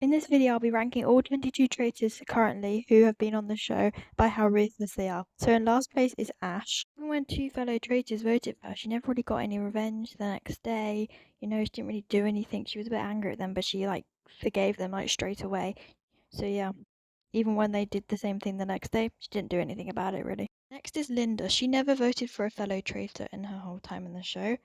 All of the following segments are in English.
In this video, I'll be ranking all 22 traitors currently who have been on the show by how ruthless they are. So in last place is Ash. Even when two fellow traitors voted for her, she never really got any revenge the next day. She didn't really do anything. She was a bit angry at them, but she forgave them straight away. So yeah, even when they did the same thing the next day, she didn't do anything about it really. Next is Linda. She never voted for a fellow traitor in her whole time in the show.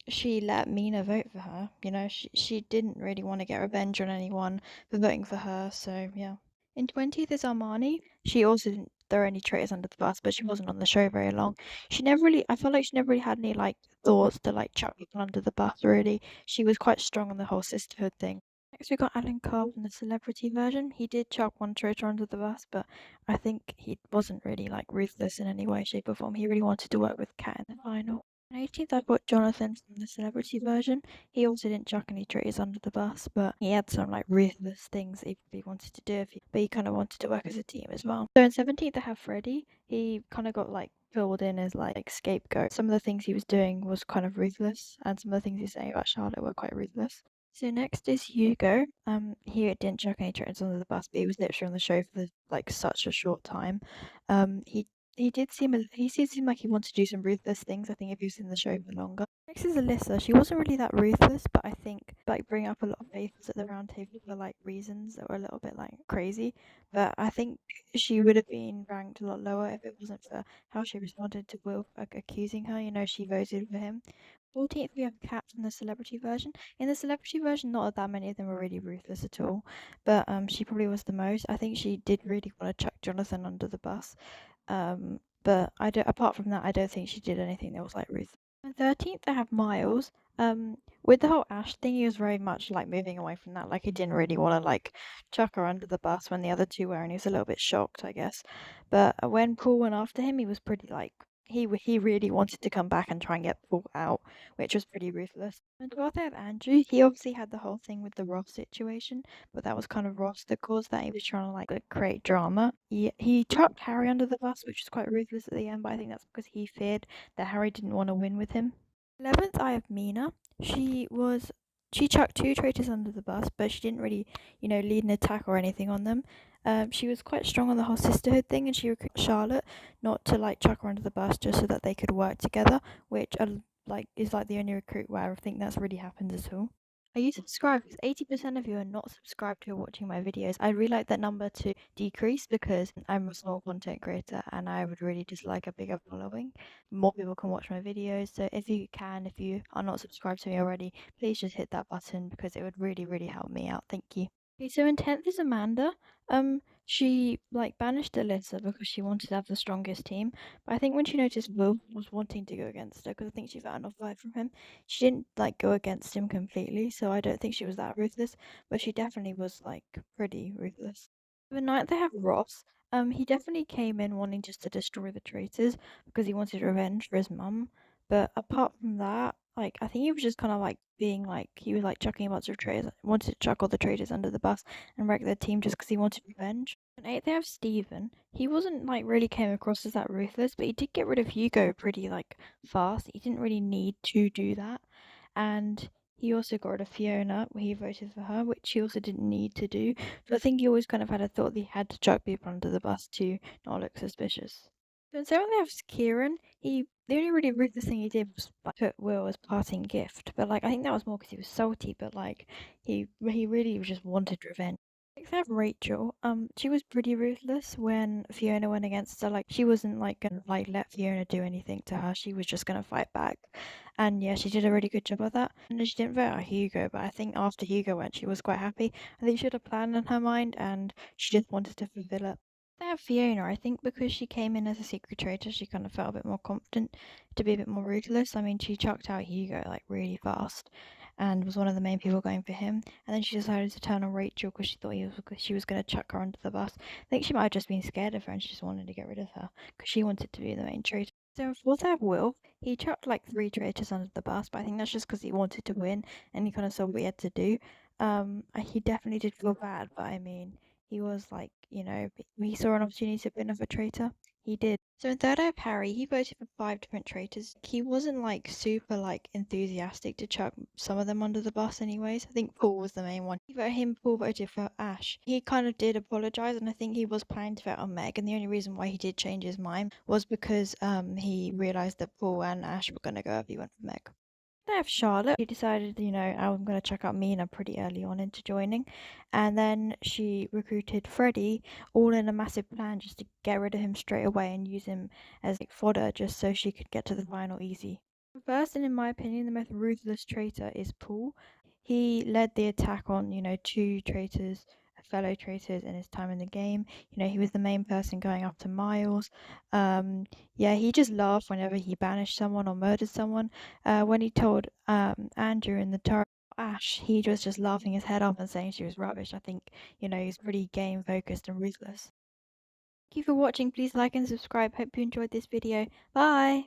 She let Mina vote for her. She didn't really want to get revenge on anyone for voting for her, so yeah. In 20th is Armani. She also didn't throw any traitors under the bus, but she wasn't on the show very long. I felt like she never really had any thoughts to chuck people under the bus really. She was quite strong on the whole sisterhood thing. Next we got Alan Carr from the celebrity version. He did chuck one traitor under the bus, but I think he wasn't really ruthless in any way, shape, or form. He really wanted to work with Kat in the final. On 18th, I've got Jonathan from the celebrity version. He also didn't chuck any traitors under the bus, but he had some ruthless things that he wanted to do, but he kind of wanted to work as a team as well. So in 17th, I have Freddie. He kind of got filled in as scapegoat. Some of the things he was doing was kind of ruthless, and some of the things he was saying about Charlotte were quite ruthless. So next is Hugo. He didn't chuck any traitors under the bus, but he was literally on the show for such a short time. He did seem like he wanted to do some ruthless things. I think if he was in the show for longer. Next is Alyssa. She wasn't really that ruthless, but I think bring up a lot of faithfuls at the round table for reasons that were a little bit crazy. But I think she would have been ranked a lot lower if it wasn't for how she responded to Will accusing her. She voted for him. 14th, we have Kat from the celebrity version. In the celebrity version, not that many of them were really ruthless at all, but she probably was the most. I think she did really want to chuck Jonathan under the bus, but apart from that, I don't think she did anything that was ruthless. And 13th, I have Miles. With the whole Ash thing, he was very much moving away from that. He didn't really want to chuck her under the bus when the other two were, and he was a little bit shocked, I guess. But when Paul went after him, he was pretty he really wanted to come back and try and get Paul out, which was pretty ruthless. And 12th, I have Andrew. He obviously had the whole thing with the Ross situation, but that was kind of Ross that caused that. He was trying to create drama. He chucked Harry under the bus, which was quite ruthless at the end, but I think that's because he feared that Harry didn't want to win with him. 11th, I have Mina. She chucked two traitors under the bus, but she didn't really, lead an attack or anything on them. She was quite strong on the whole sisterhood thing, and she recruited Charlotte not to chuck her under the bus just so that they could work together, which is the only recruit where I think that's really happened at all. Are you subscribed? Because 80% of you are not subscribed who are watching my videos. I'd really like that number to decrease because I'm a small content creator and I would really just like a bigger following. More people can watch my videos. So if you are not subscribed to me already, please just hit that button because it would really, really help me out. Thank you. Okay, so in 10th is Amanda. She banished Alyssa because she wanted to have the strongest team. But I think when she noticed Will was wanting to go against her, because I think she found enough vibe from him, she didn't go against him completely. So I don't think she was that ruthless, but she definitely was pretty ruthless. The night they have Ross, he definitely came in wanting just to destroy the traitors because he wanted revenge for his mum. But apart from that, I think he was just kind of being he was chucking a bunch of traitors, wanted to chuck all the traitors under the bus and wreck their team just because he wanted revenge. And 8th, they have Steven. He wasn't really came across as that ruthless, but he did get rid of Hugo pretty fast. He didn't really need to do that. And he also got rid of Fiona, where he voted for her, which he also didn't need to do. So I think he always kind of had a thought that he had to chuck people under the bus to not look suspicious. So in 7th, they have Kieran. The only really ruthless thing he did was put Will as parting gift, but I think that was more because he was salty. But he really just wanted revenge. They have Rachel. She was pretty ruthless when Fiona went against her. She wasn't gonna let Fiona do anything to her. She was just gonna fight back, and yeah, she did a really good job of that. And she didn't vote out Hugo, but I think after Hugo went, she was quite happy. I think she had a plan in her mind, and she just wanted to fulfill it. They have Fiona. I think because she came in as a secret traitor, she kind of felt a bit more confident to be a bit more ruthless. I mean, she chucked out Hugo really fast, and was one of the main people going for him. And then she decided to turn on Rachel because she thought she was going to chuck her under the bus. I think she might have just been scared of her and she just wanted to get rid of her because she wanted to be the main traitor. So in 4th, I have Will. He chucked 3 traitors under the bus, but I think that's just because he wanted to win and he kind of saw what he had to do. He definitely did feel bad, but I mean, he was he saw an opportunity to win off a traitor. he did. So in third, I have Harry. He voted for 5 different traitors. He wasn't like super enthusiastic to chuck some of them under the bus anyways. I think Paul was the main one. Paul voted for Ash. He kind of did apologize, and I think he was planning to vote on Meg, and the only reason why he did change his mind was because he realized that Paul and Ash were gonna go if he went for Meg. I have Charlotte. She decided, I'm going to check out Mina pretty early on into joining. And then she recruited Freddie all in a massive plan just to get rid of him straight away and use him as fodder just so she could get to the final easy. First, and in my opinion, the most ruthless traitor is Paul. He led the attack on, two traitors, fellow traitors in his time in the game. He was the main person going after Miles. Yeah, he just laughed whenever he banished someone or murdered someone. When he told Andrew in the turret Ash, he was just laughing his head off and saying she was rubbish. I think, he's pretty game focused and ruthless. Thank you for watching. Please like and subscribe. Hope you enjoyed this video. Bye!